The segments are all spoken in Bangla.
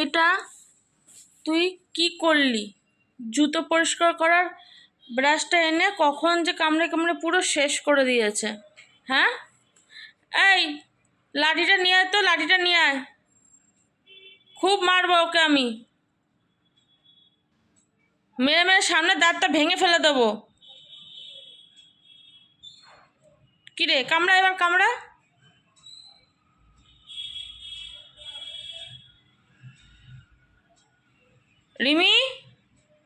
এটা তুই কি করলি? জুতো পরিষ্কার করার ব্রাশটা এনে কখন যে কামড়ে কামড়ে পুরো শেষ করে দিয়েছে। হ্যাঁ, এই লাঠিটা নিয়ে আয় তো, লাঠিটা নিয়ে আয়, খুব মারবো ওকে আমি, মেরে মেরে সামনের দাঁতটা ভেঙে ফেলে দেবো। কিরে কামড়া, এবার কামড়া। রিমি,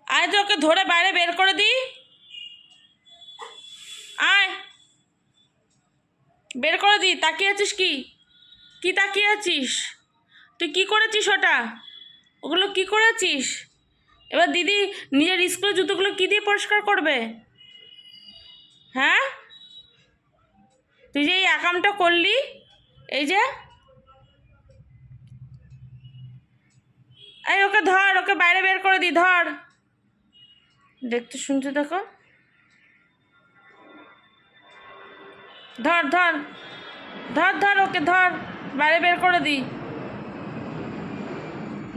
আয় তো, ওকে ধরে বাইরে বের করে দি। আয়, বের করে দি। তাকিয়ে আছিস কি? কি তাকিয়ে আছিস? তুই কি করেছিস ওটা? ওগুলো কি করেছিস? এবার দিদি নিজের স্কুলের জুতোগুলো কি দিয়ে পরিষ্কার করবে? হ্যাঁ, তুই যে এই আকামটা করলি, এই যে, এই ওকে ধর, ওকে বাইরে বের করে দি, ধর। দেখতে শুনতে দেখো, ধর ধর ধর ধর, ওকে ধর, বাইরে বের করে দি।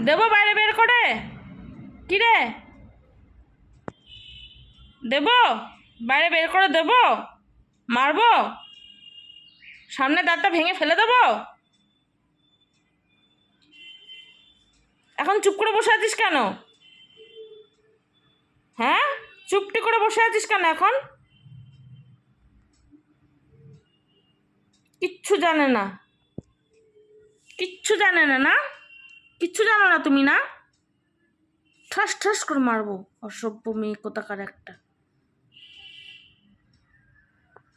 দেবো বাইরে বের করে? কি রে, দেবো বাইরে বের করে দেবো? মারবো? সামনে দাঁতটা ভেঙে ফেলে দেবো? এখন চুপ করে বসে আছিস কেন? হ্যাঁ, চুপটি করে বসে আছিস কেন এখন? কিচ্ছু জানে না, কিচ্ছু জানে না, না কিচ্ছু জানো না তুমি, না? ঠাস ঠাস করে মারবো, অসভ্য মেয়ে কোথাকার একটা।